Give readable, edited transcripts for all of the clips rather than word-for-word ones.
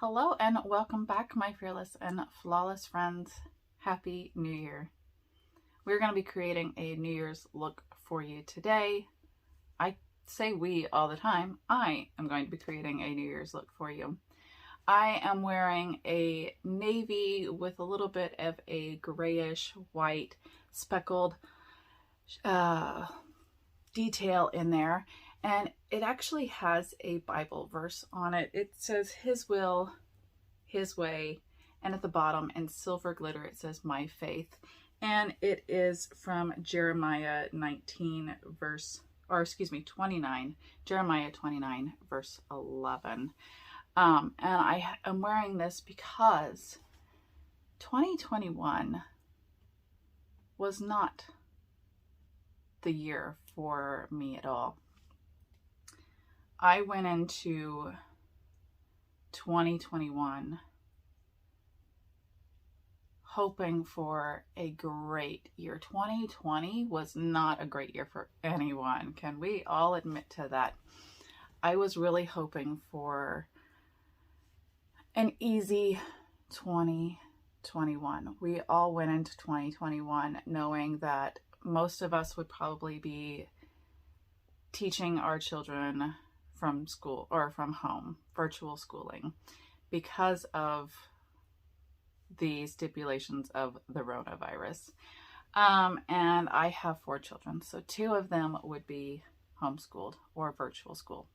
Hello and welcome back, my fearless and flawless friends. Happy New Year. We're going to be creating a New Year's look for you today. I say we all the time. I am going to be creating a New Year's look for you. I am wearing a navy with a little bit of a grayish white speckled detail in there. And it actually has a Bible verse on it. It says, His will, His way. And at the bottom in silver glitter, it says, My faith. And it is from Jeremiah 29. Jeremiah 29, verse 11. And I am wearing this because 2021 was not the year for me at all. I went into 2021 hoping for a great year. 2020 was not a great year for anyone. Can we all admit to that? I was really hoping for an easy 2021. We all went into 2021 knowing that most of us would probably be teaching our children from school or from home, virtual schooling, because of the stipulations of the coronavirus. And I have 4 children, so 2 of them would be homeschooled or virtual school.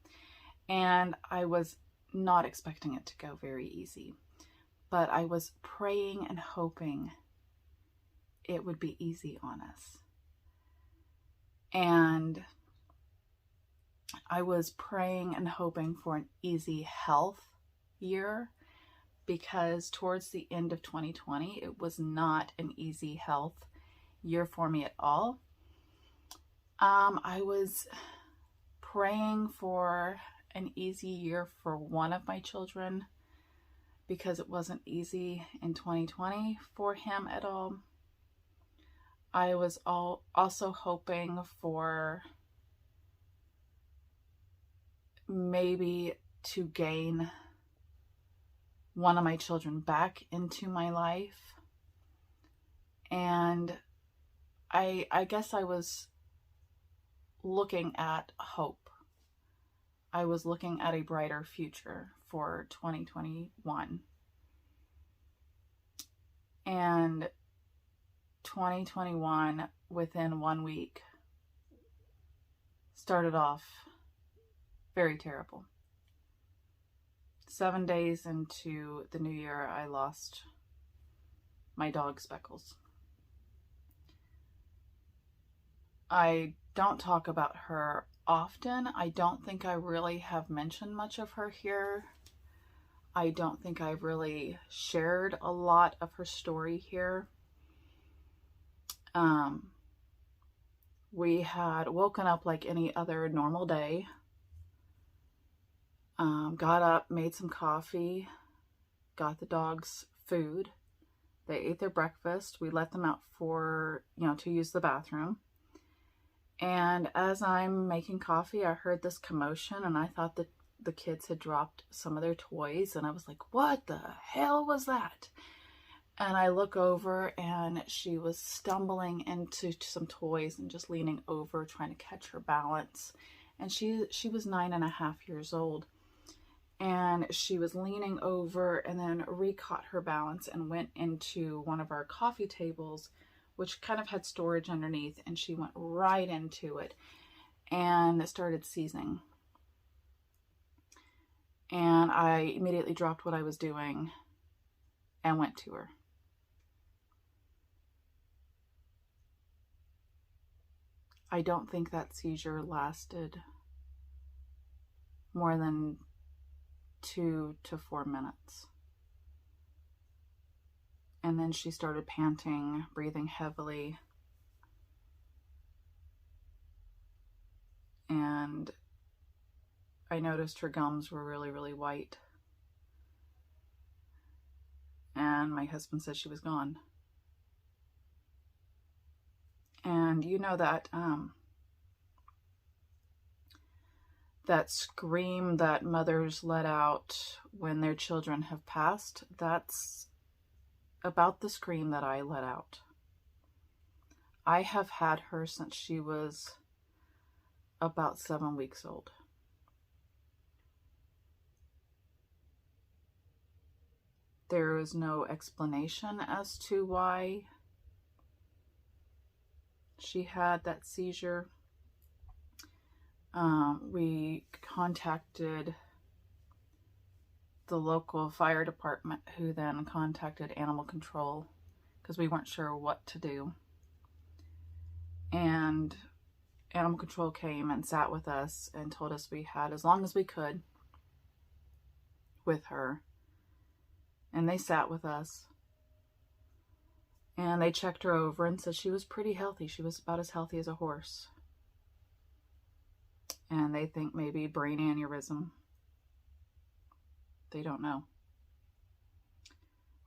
And I was not expecting it to go very easy, but I was praying and hoping it would be easy on us. And I was praying and hoping for an easy health year, because towards the end of 2020, it was not an easy health year for me at all. I was praying for an easy year for one of my children because it wasn't easy in 2020 for him at all. I was also hoping for maybe to gain one of my children back into my life. And I guess I was looking at hope. I was looking at a brighter future for 2021. And 2021, within 1 week, started off very terrible. 7 days into the new year, I lost my dog Speckles. I don't talk about her often. I don't think I really have mentioned much of her here. I don't think I've really shared a lot of her story here. We had woken up like any other normal day. Got up, made some coffee, got the dogs food. They ate their breakfast. We let them out for, to use the bathroom. And as I'm making coffee, I heard this commotion, and I thought that the kids had dropped some of their toys, and I was like, what the hell was that? And I look over, and she was stumbling into some toys and just leaning over, trying to catch her balance. And she was 9.5 years old. And she was leaning over and then re-caught her balance and went into one of our coffee tables, which kind of had storage underneath, and she went right into it and it started seizing. And I immediately dropped what I was doing and went to her. I don't think that seizure lasted more than 2 to 4 minutes. And then she started panting, breathing heavily. And I noticed her gums were really, really white. And my husband said she was gone. And you know that that scream that mothers let out when their children have passed, that's about the scream that I let out. I have had her since she was about 7 weeks old. There is no explanation as to why she had that seizure. We contacted the local fire department, who then contacted animal control because we weren't sure what to do. And animal control came and sat with us and told us we had as long as we could with her. And they sat with us and they checked her over and said she was pretty healthy. She was about as healthy as a horse. And they think maybe brain aneurysm. They don't know.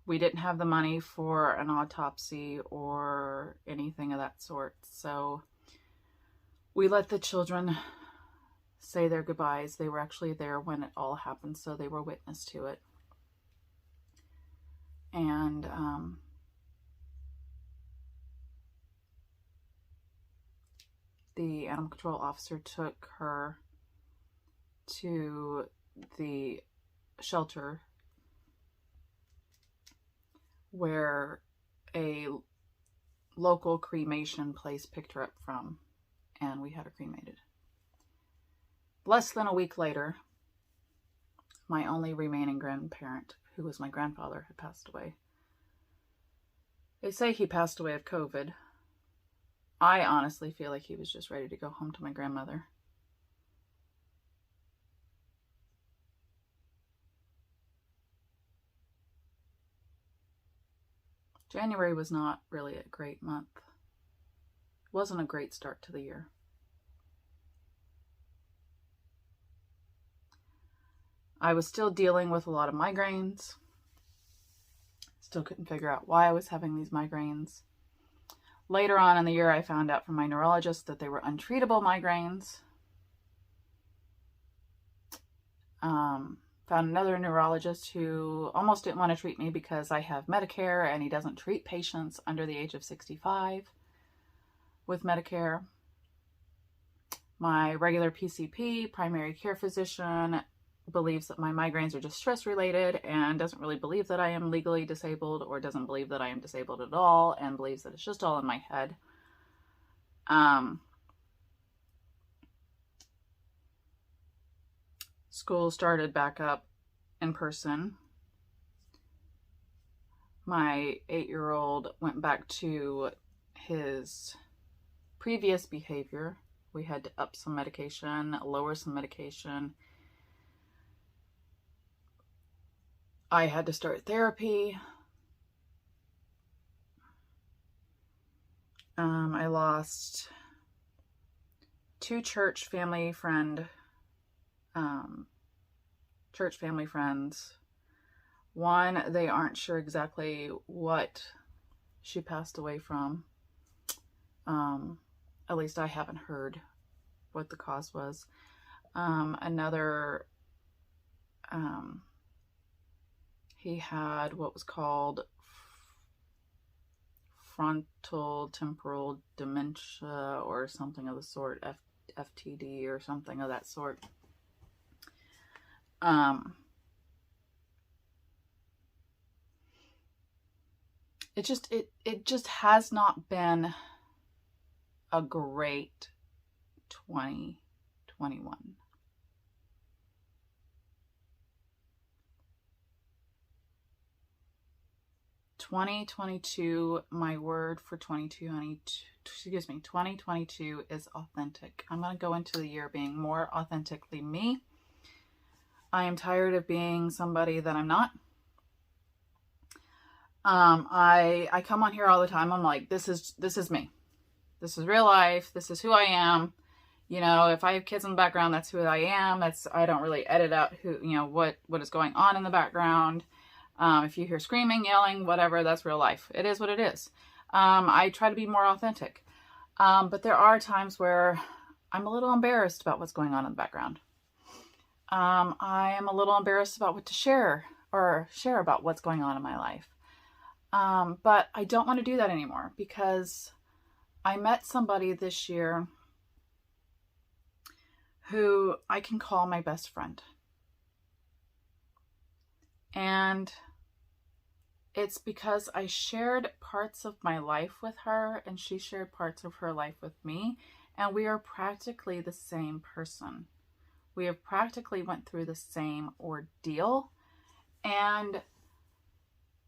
We didn't have the money for an autopsy or anything of that sort. So we let the children say their goodbyes. They were actually there when it all happened, so they were witness to it. And the animal control officer took her to the shelter where a local cremation place picked her up from, and we had her cremated. Less than a week later, my only remaining grandparent, who was my grandfather, had passed away. They say he passed away of COVID. I honestly feel like he was just ready to go home to my grandmother. January was not really a great month. It wasn't a great start to the year. I was still dealing with a lot of migraines. Still couldn't figure out why I was having these migraines. Later on in the year, I found out from my neurologist that they were untreatable migraines. Found another neurologist who almost didn't want to treat me because I have Medicare and he doesn't treat patients under the age of 65 with Medicare. My regular PCP, primary care physician, believes that my migraines are just stress related and doesn't really believe that I am legally disabled, or doesn't believe that I am disabled at all, and believes that it's just all in my head. School started back up in person. My 8-year-old went back to his previous behavior. We had to up some medication, lower some medication. I had to start therapy. I lost 2 church family friends. One, they aren't sure exactly what she passed away from. At least I haven't heard what the cause was. Another, he had what was called frontal temporal dementia or something of the sort, FTD or something of that sort. It just has not been a great 2021. My word for 2022 is authentic. I'm going to go into the year being more authentically me. I am tired of being somebody that I'm not. I come on here all the time. I'm like, this is me. This is real life. This is who I am. You know, if I have kids in the background, that's who I am. I don't really edit out what is going on in the background. If you hear screaming, yelling, whatever, that's real life. It is what it is. I try to be more authentic. But there are times where I'm a little embarrassed about what's going on in the background. I am a little embarrassed about what to share about what's going on in my life. But I don't want to do that anymore because I met somebody this year who I can call my best friend. And it's because I shared parts of my life with her and she shared parts of her life with me. And we are practically the same person. We have practically went through the same ordeal. And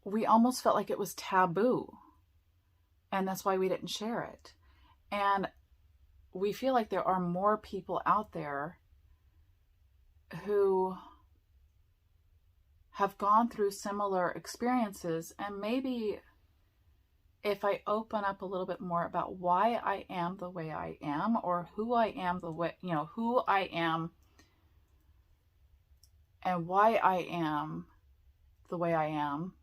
we almost felt like it was taboo. And that's why we didn't share it. And we feel like there are more people out there who have gone through similar experiences. And maybe if I open up a little bit more about why I am the way I am, or who I am who I am and why I am the way I am,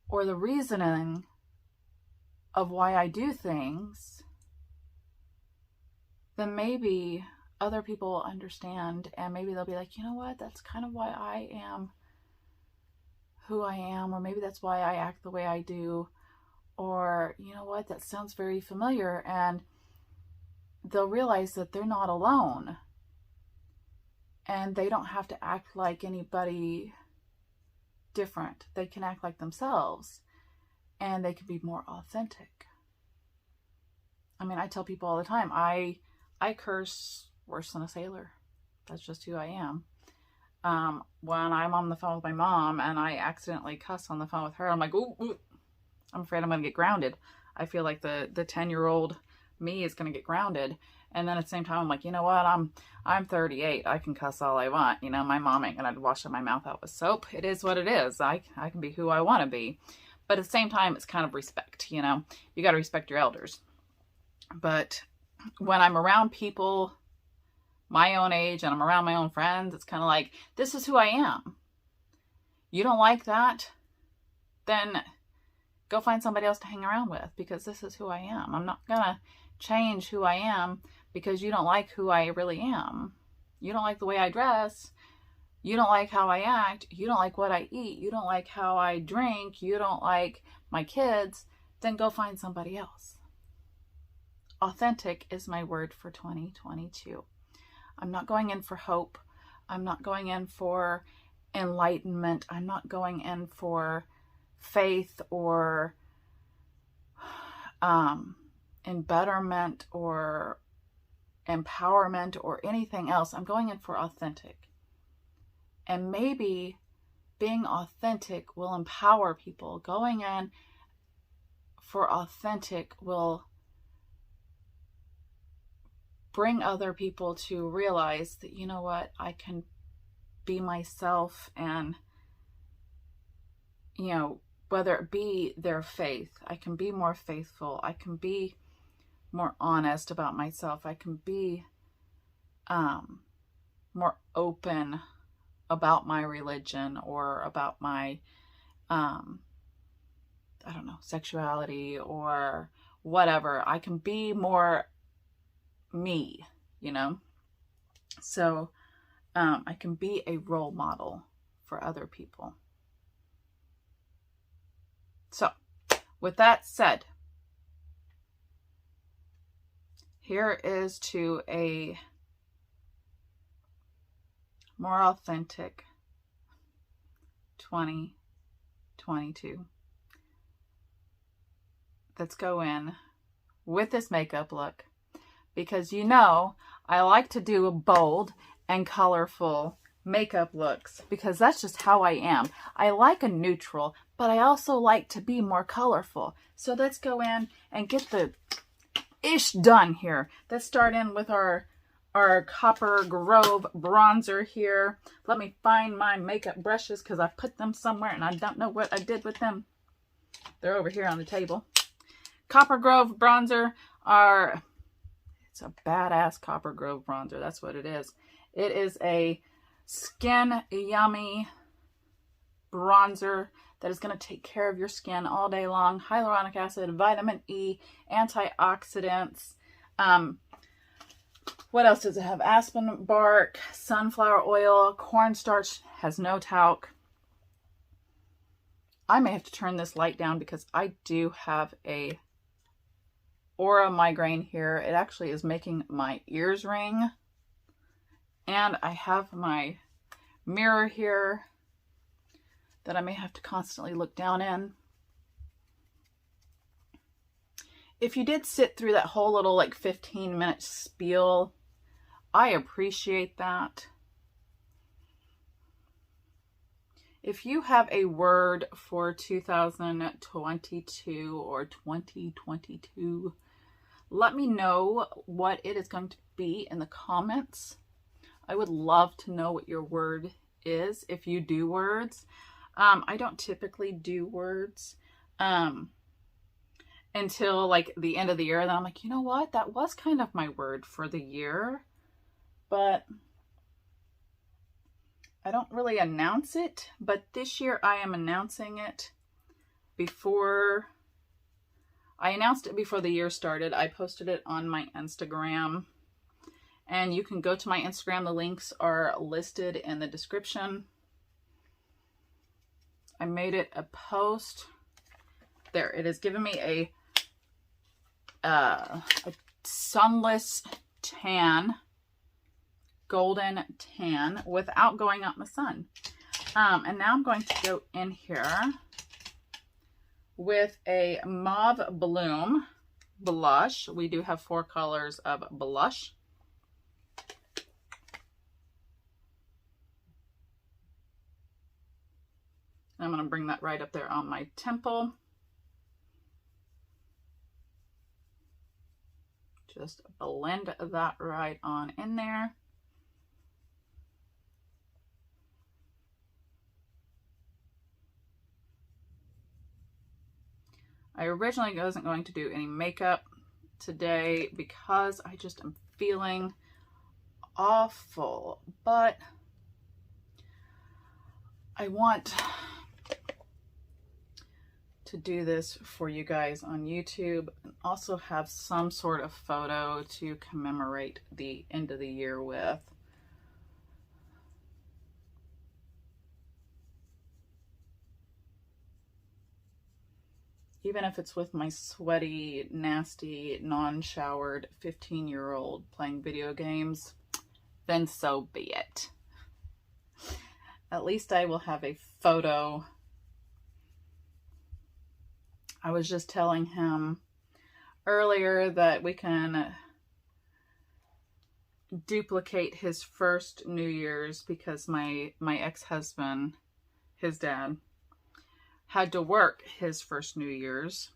or the reasoning of why I do things, then maybe other people will understand and maybe they'll be like, you know what, that's kind of why I am who I am, or maybe that's why I act the way I do, or you know what, that sounds very familiar, and they'll realize that they're not alone and they don't have to act like anybody different. They can act like themselves and they can be more authentic. I mean, I tell people all the time, I curse worse than a sailor. That's just who I am. When I'm on the phone with my mom and I accidentally cuss on the phone with her, I'm like, ooh, I'm afraid I'm going to get grounded. I feel like the 10-year-old me is going to get grounded. And then at the same time, I'm like, you know what? I'm 38. I can cuss all I want. You know, my mom ain't going to wash my mouth out with soap. It is what it is. I can be who I want to be. But at the same time, it's kind of respect, you know. You got to respect your elders. But when I'm around people my own age and I'm around my own friends, it's kind of like, this is who I am. You don't like that? Then go find somebody else to hang around with, because this is who I am. I'm not going to change who I am because you don't like who I really am. You don't like the way I dress. You don't like how I act. You don't like what I eat. You don't like how I drink. You don't like my kids. Then go find somebody else. Authentic is my word for 2022. I'm not going in for hope. I'm not going in for enlightenment. I'm not going in for faith or embetterment or empowerment or anything else. I'm going in for authentic. And maybe being authentic will empower people. Going in for authentic will bring other people to realize that, you know what, I can be myself, and, you know, whether it be their faith, I can be more faithful. I can be more honest about myself. I can be more open about my religion or about my, I don't know, sexuality or whatever. I can be more me, you know? So I can be a role model for other people. So with that said, here is to a more authentic 2022. Let's go in with this makeup look, because you know I like to do a bold and colorful makeup looks because that's just how I am. I like a neutral, but I also like to be more colorful. So let's go in and get the ish done here. Let's start in with our Copper Grove bronzer here. Let me find my makeup brushes because I put them somewhere and I don't know what I did with them. They're over here on the table. Copper Grove bronzer it's a badass Copper Grove bronzer. That's what it is. It is a Skin Yummy bronzer that is going to take care of your skin all day long. Hyaluronic acid, vitamin E, antioxidants. What else does it have? Aspen bark, sunflower oil, cornstarch, has no talc. I may have to turn this light down because I do have a aura migraine here. It actually is making my ears ring. And I have my mirror here that I may have to constantly look down in. If you did sit through that whole little like 15-minute spiel, I appreciate that. If you have a word for 2022 or 2022, let me know what it is going to be in the comments. I would love to know what your word is if you do words. I don't typically do words until like the end of the year. Then I'm like, you know what? That was kind of my word for the year. But I don't really announce it. But this year I am announcing it before. I announced it before the year started. I posted it on my Instagram. And you can go to my Instagram. The links are listed in the description. I made it a post. There, it has given me a sunless tan, golden tan, without going out in the sun. And now I'm going to go in here with a Mauve Bloom blush. We do have 4 colors of blush. I'm going to bring that right up there on my temple. Just blend that right on in there. I originally wasn't going to do any makeup today because I just am feeling awful, but I want to do this for you guys on YouTube and also have some sort of photo to commemorate the end of the year with. Even if it's with my sweaty, nasty, non-showered 15-year-old playing video games, then so be it. At least I will have a photo. I was just telling him earlier that we can duplicate his first New Year's because my ex-husband, his dad, had to work his first New Year's.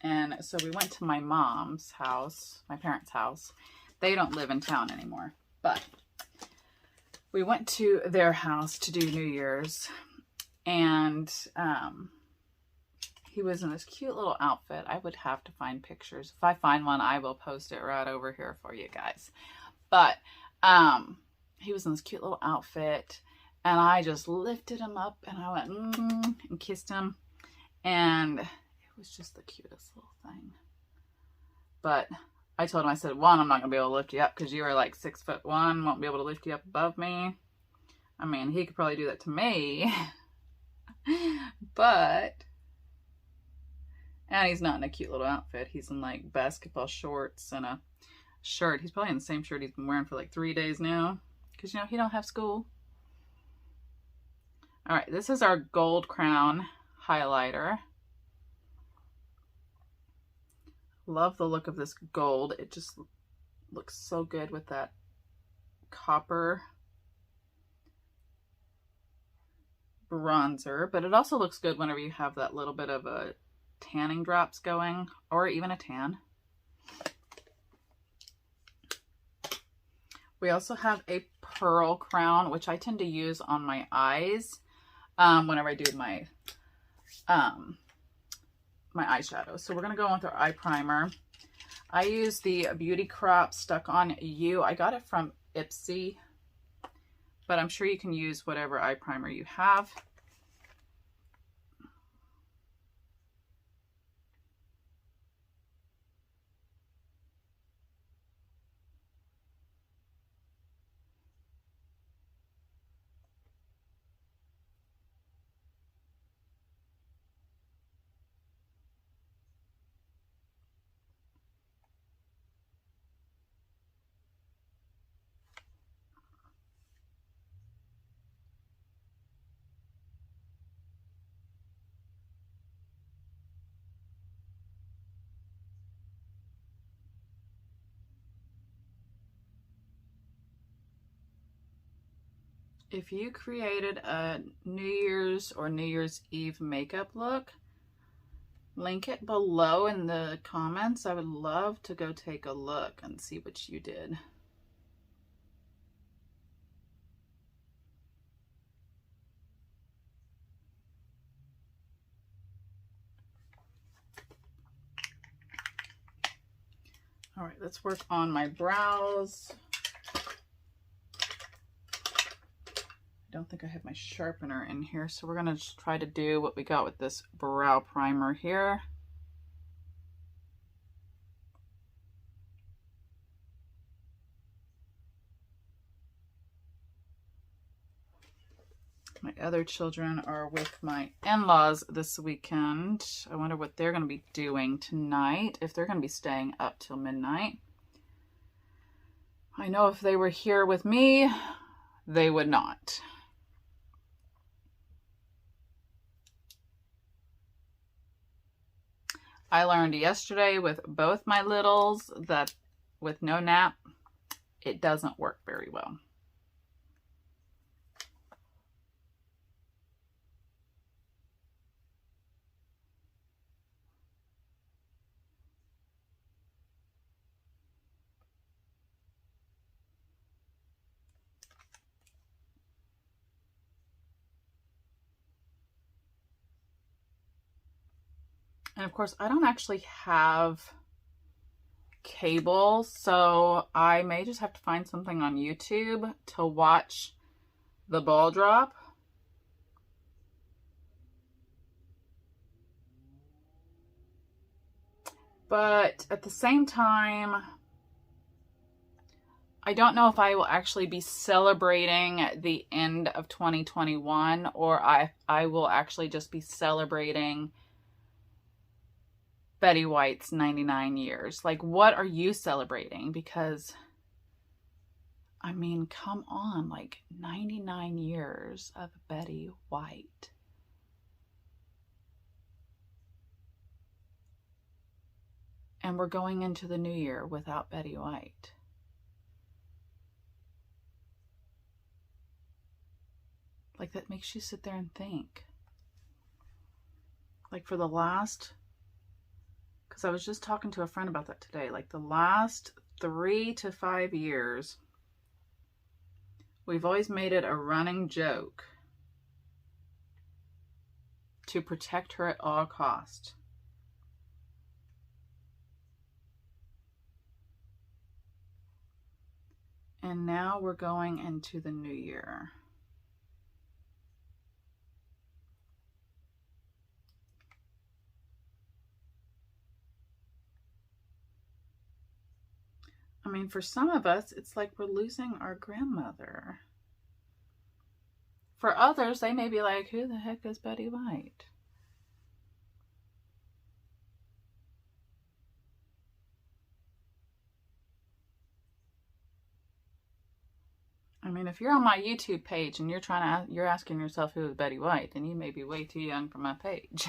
And so we went to my mom's house, my parents' house. They don't live in town anymore, but we went to their house to do New Year's, and he was in this cute little outfit. I would have to find pictures. If I find one, I will post it right over here for you guys. But he was in this cute little outfit, and I just lifted him up, and I went and kissed him, and it was just the cutest little thing. But I told him, I said, one, I'm not going to be able to lift you up because you are like 6'1", won't be able to lift you up above me. I mean, he could probably do that to me. But, and he's not in a cute little outfit. He's in like basketball shorts and a shirt. He's probably in the same shirt he's been wearing for like 3 days now. Because, you know, he don't have school. All right, this is our Gold Crown highlighter. Love the look of this gold. It just looks so good with that copper bronzer, but it also looks good whenever you have that little bit of a tanning drops going, or even a tan. We also have a pearl crown, which I tend to use on my eyes whenever I do my my eyeshadow. So we're going to go on with our eye primer. I use the Beauty Crop Stuck On You. I got it from Ipsy, but I'm sure you can use whatever eye primer you have. If you created a New Year's or New Year's Eve makeup look, link it below in the comments. I would love to go take a look and see what you did. All right, let's work on my brows. I don't think I have my sharpener in here, so we're gonna just try to do what we got with this brow primer here. My other children are with my in-laws this weekend. I wonder what they're gonna be doing tonight, if they're gonna be staying up till midnight. I know if they were here with me, they would not. I learned yesterday with both my littles that with no nap, it doesn't work very well. And of course, I don't actually have cable, so I may just have to find something on YouTube to watch the ball drop. But at the same time, I don't know if I will actually be celebrating the end of 2021 or I will actually just be celebrating Betty White's 99 years. Like, what are you celebrating? Because, I mean, come on, like 99 years of Betty White. And we're going into the new year without Betty White. Like, that makes you sit there and think. Like, for the last, because I was just talking to a friend about that today, like the last 3 to 5 years, we've always made it a running joke to protect her at all costs. And now we're going into the new year. I mean, for some of us, it's like we're losing our grandmother. For others, they may be like, who the heck is Betty White? I mean, if you're on my YouTube page and you're asking yourself who is Betty White, then you may be way too young for my page.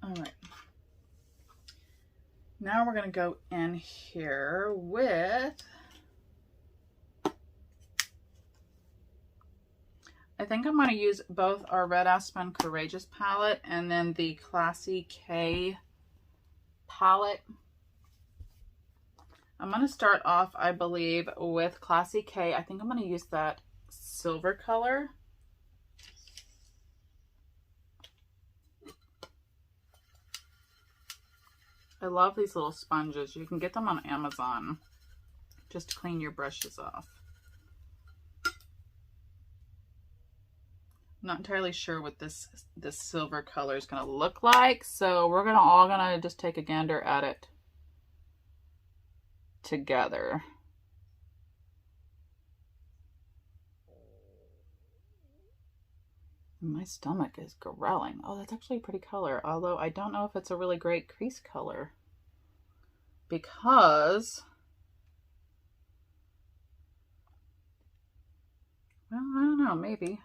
All right. Now we're going to go in here with, I think I'm going to use both our Red Aspen Courageous palette and then the Klassy K palette. I'm going to start off, I believe, with Klassy K. I think I'm going to use that silver color. I love these little sponges. You can get them on Amazon just to clean your brushes off. I'm not entirely sure what this silver color is going to look like, so we're all going to just take a gander at it together. My stomach is growling. Oh, that's actually a pretty color. Although I don't know if it's a really great crease color. Because, well, I don't know, maybe.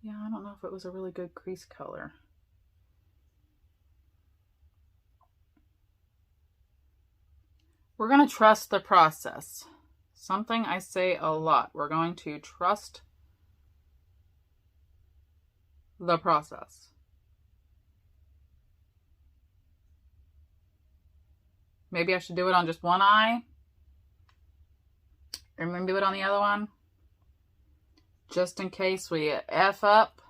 Yeah, I don't know if it was a really good crease color. We're going to trust the process. Something I say a lot. We're going to trust the process. Maybe I should do it on just one eye. And then do it on the other one. Just in case we F up.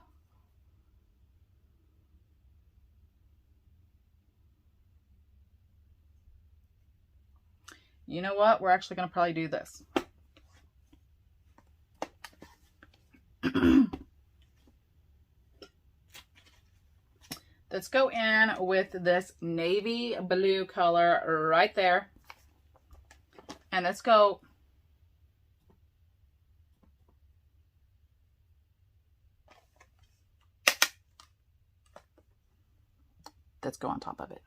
You know what? We're actually going to probably do this. Let's go in with this navy blue color right there. And let's go on top of it.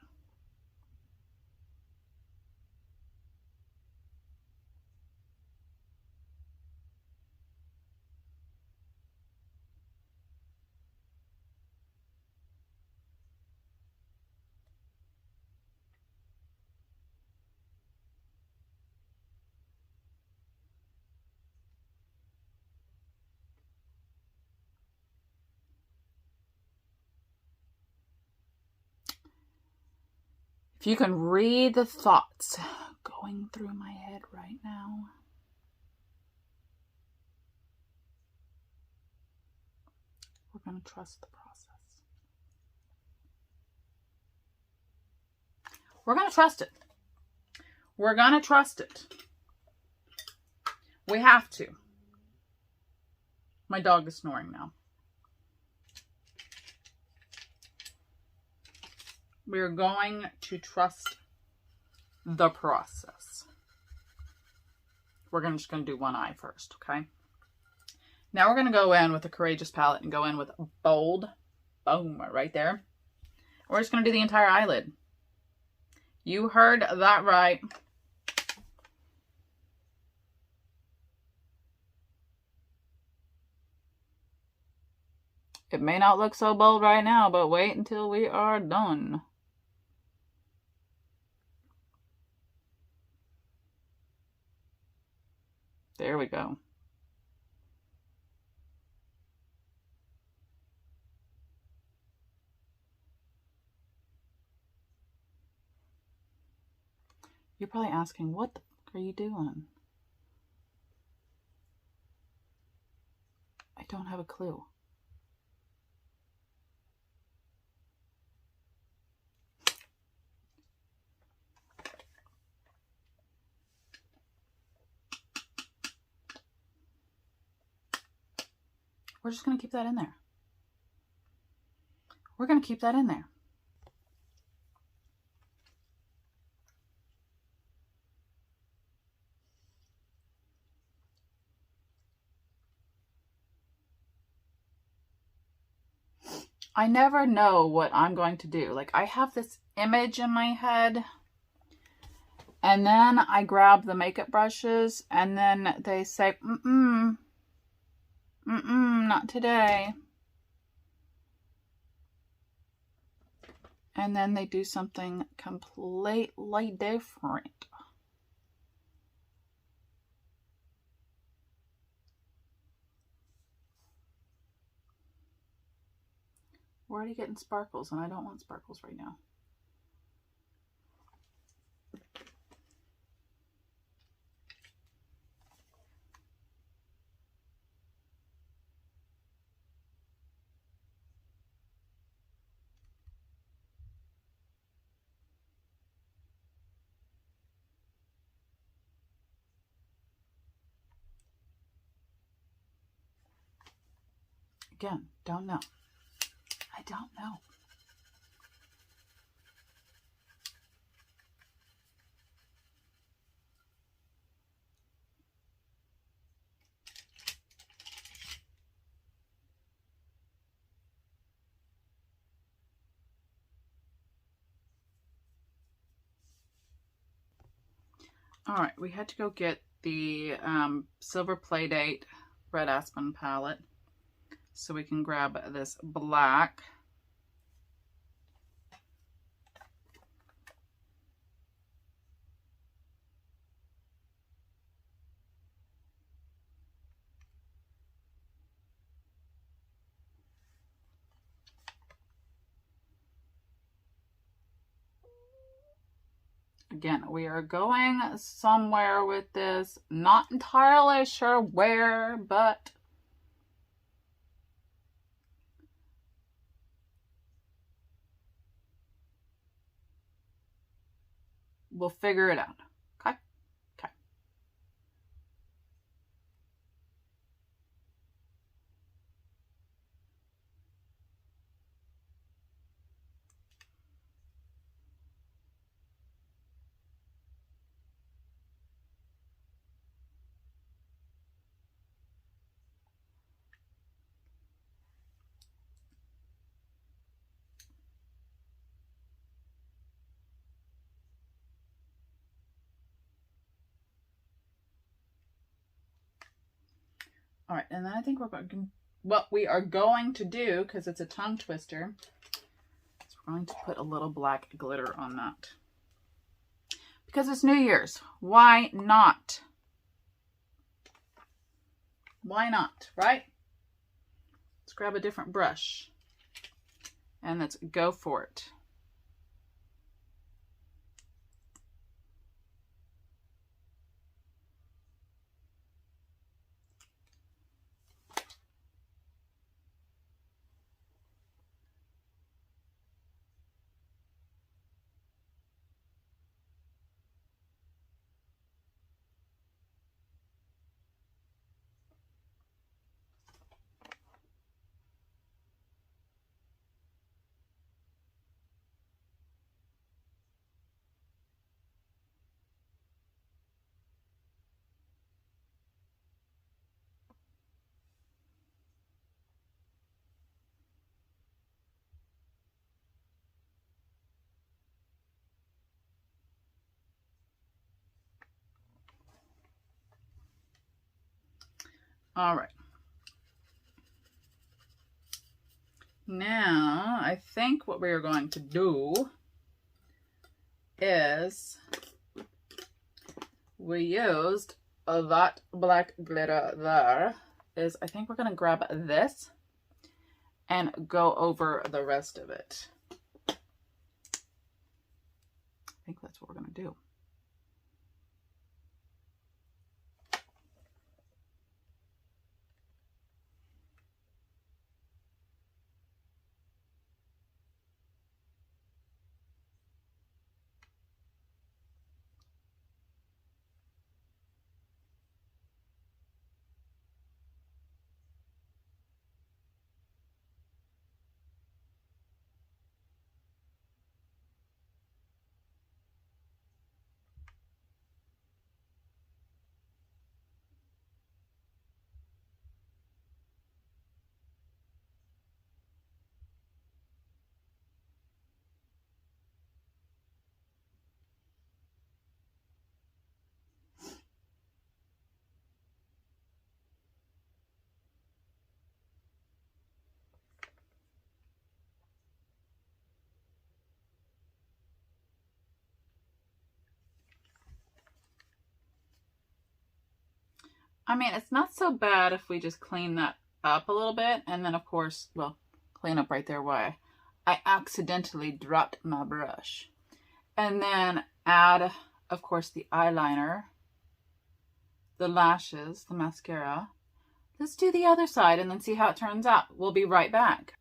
If you can read the thoughts going through my head right now. We're going to trust the process. We're going to trust it. We're going to trust it. We have to. My dog is snoring now. We're going to trust the process. We're just going to do one eye first, okay? Now we're going to go in with a Courageous palette and go in with Bold. Boom, right there. We're just going to do the entire eyelid. You heard that right. It may not look so bold right now, but wait until we are done. There we go. You're probably asking, what the fuck are you doing? I don't have a clue. We're just going to keep that in there. We're going to keep that in there. I never know what I'm going to do. Like, I have this image in my head, and then I grab the makeup brushes, and then they say, not today. And then they do something completely different. We're already getting sparkles, and I don't want sparkles right now. Again, don't know. I don't know. All right, we had to go get the Silver Playdate Red Aspen palette so we can grab this black. Again, we are going somewhere with this. Not entirely sure where, but we'll figure it out. Okay? Okay. All right, and then I think what we are going to do, because it's a tongue twister, is we're going to put a little black glitter on that. Because it's New Year's. Why not? Why not, right? Let's grab a different brush and let's go for it. All right. Now, I think what we are going to do is we used that black glitter there. I think we're going to grab this and go over the rest of it. I think that's what we're going to do. I mean, it's not so bad if we just clean that up a little bit. And then, of course, well, clean up right there why I accidentally dropped my brush. And then add, of course, the eyeliner, the lashes, the mascara. Let's do the other side and then see how it turns out. We'll be right back.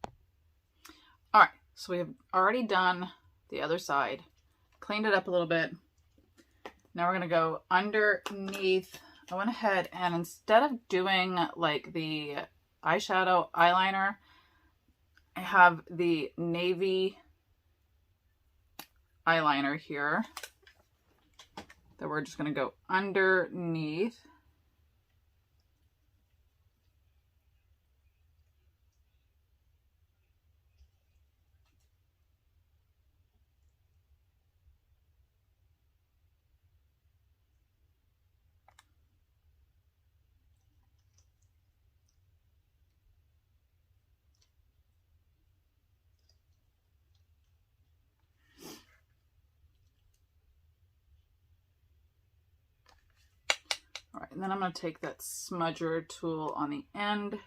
All right, so we have already done the other side. Cleaned it up a little bit. Now we're going to go underneath. I went ahead and instead of doing like the eyeshadow eyeliner, I have the navy eyeliner here that we're just going to go underneath. and then I'm going to take that smudger tool on the end.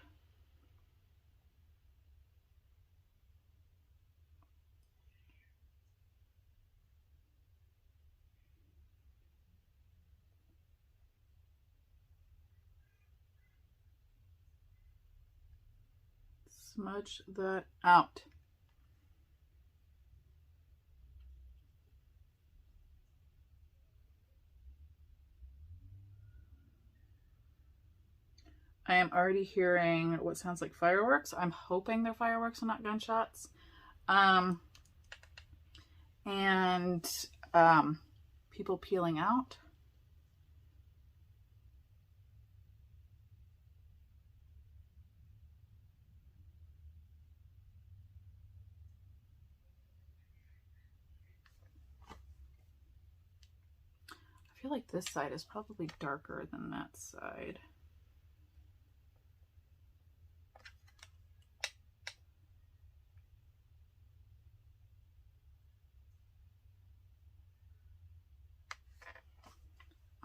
Smudge that out. I am already hearing what sounds like fireworks. I'm hoping they're fireworks and not gunshots. People peeling out. I feel like this side is probably darker than that side.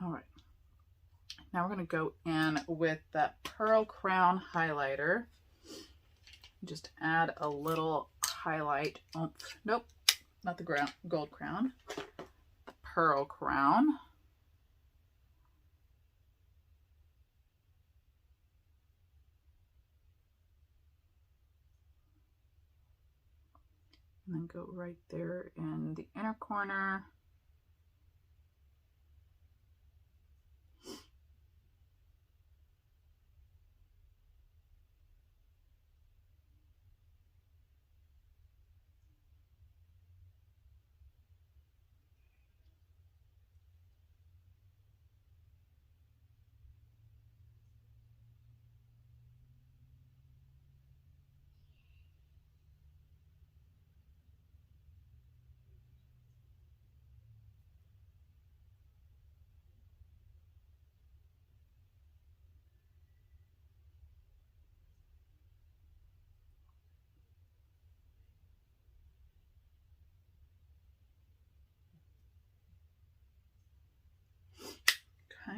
All right, now we're going to go in with that Pearl Crown highlighter. Just add a little highlight. Nope, not the gold crown, the Pearl Crown. And then go right there in the inner corner. Okay.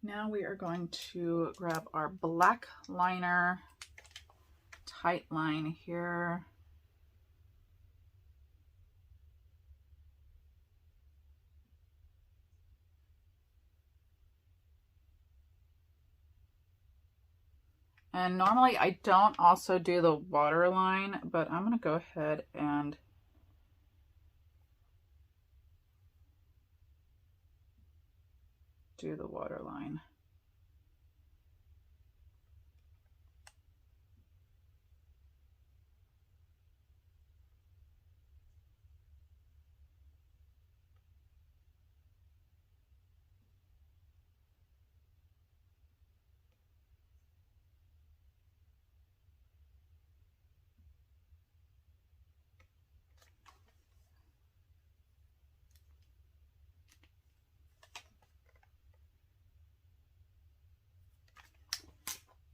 Now we are going to grab our black liner, tight line here. And normally I don't also do the waterline, but I'm going to go ahead and do the waterline.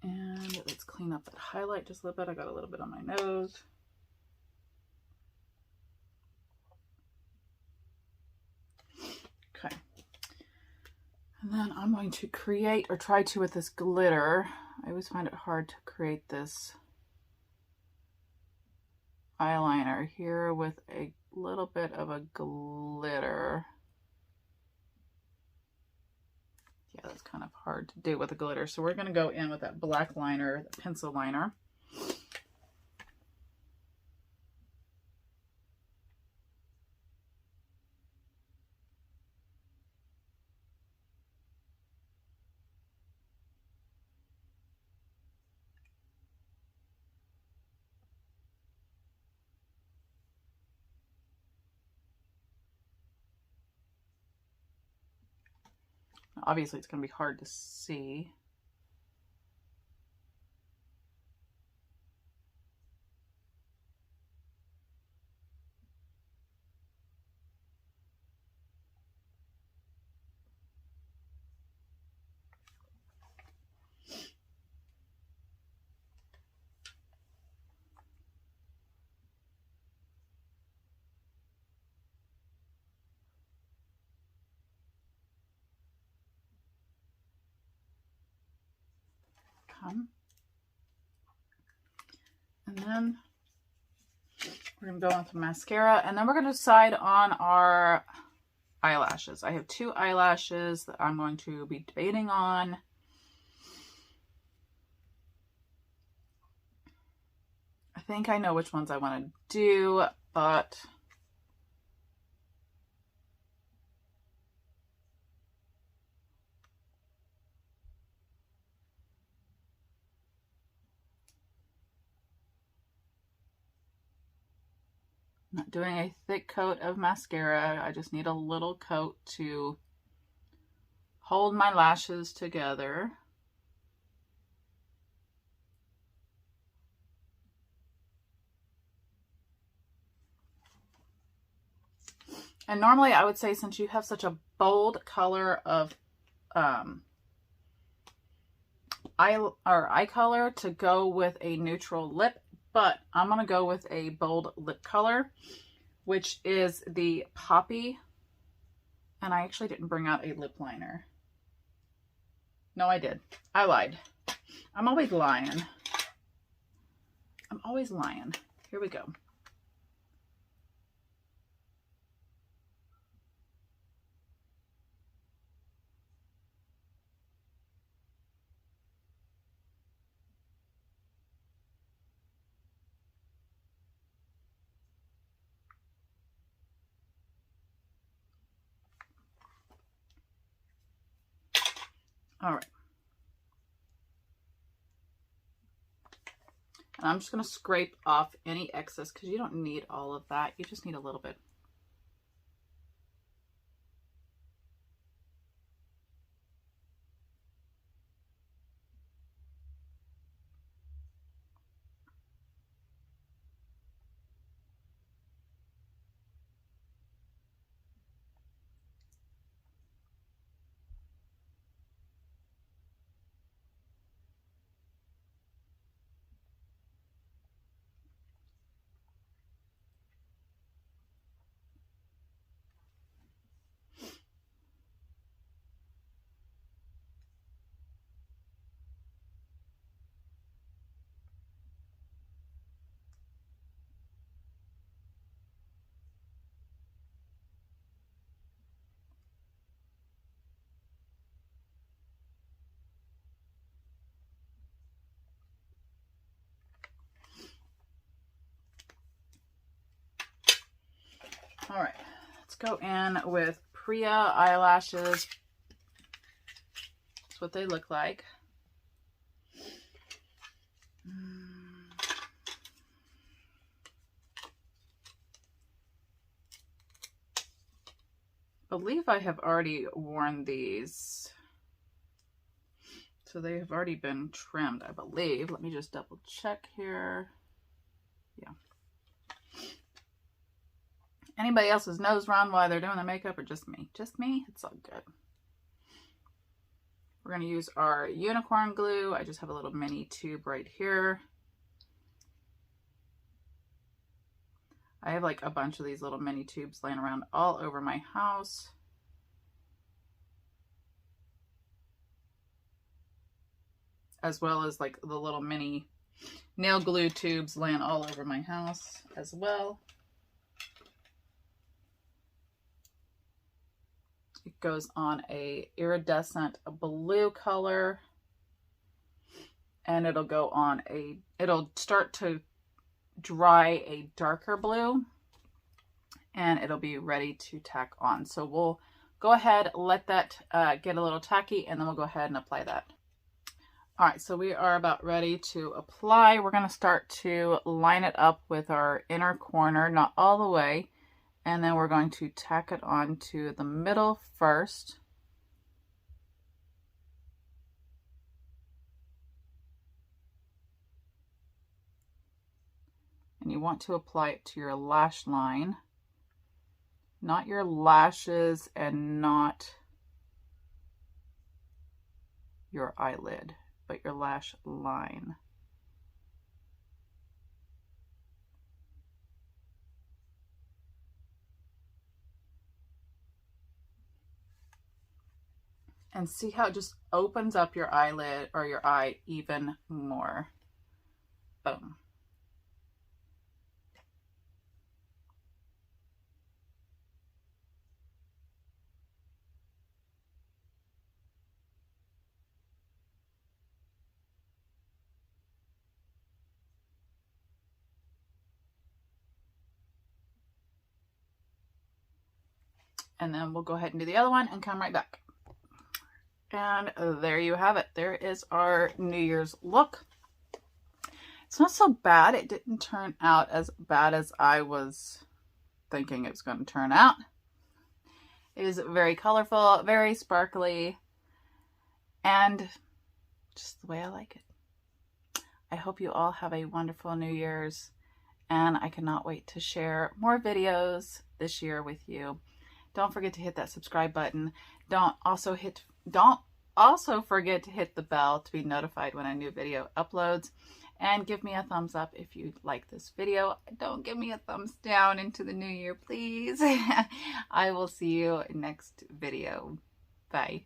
And let's clean up that highlight just a little bit. I got a little bit on my nose. Okay. And then I'm going to create, or try to with this glitter. I always find it hard to create this eyeliner here with a little bit of a glitter. Yeah, that's kind of hard to do with a glitter. So we're going to go in with that black liner, the pencil liner. Obviously, it's going to be hard to see. on. And then we're going to go on with mascara, and then we're going to decide on our eyelashes. I have 2 eyelashes that I'm going to be debating on. I think I know which ones I want to do, but I'm not doing a thick coat of mascara. I just need a little coat to hold my lashes together. And normally I would say, since you have such a bold color of eye color, to go with a neutral lip, but I'm going to go with a bold lip color, which is the Poppy. And I actually didn't bring out a lip liner. No, I did. I lied. I'm always lying. I'm always lying. Here we go. All right. And I'm just going to scrape off any excess because you don't need all of that. You just need a little bit. All right, let's go in with Priya eyelashes. That's what they look like. I believe I have already worn these. So they have already been trimmed, I believe. Let me just double check here. Yeah. Anybody else's nose run while they're doing their makeup, or just me? Just me? It's all good. We're going to use our unicorn glue. I just have a little mini tube right here. I have like a bunch of these little mini tubes laying around all over my house. As well as like the little mini nail glue tubes laying all over my house as well. It goes on a iridescent blue color, and it'll go on it'll start to dry a darker blue, and it'll be ready to tack on. So we'll go ahead, let that get a little tacky, and then we'll go ahead and apply that. All right, so we are about ready to apply. We're going to start to line it up with our inner corner, not all the way. And then we're going to tack it on to the middle first. And you want to apply it to your lash line, not your lashes and not your eyelid, but your lash line. And see how it just opens up your eyelid or your eye even more. Boom. And then we'll go ahead and do the other one and come right back. And there you have it. There is our New Year's look. It's not so bad. It didn't turn out as bad as I was thinking it was going to turn out. It is very colorful, very sparkly, and just the way I like it. I hope you all have a wonderful New Year's, and I cannot wait to share more videos this year with you. Don't forget to hit that subscribe button. Don't also forget to hit the bell to be notified when a new video uploads. And give me a thumbs up if you like this video. Don't give me a thumbs down into the new year, please. I will see you next video. Bye.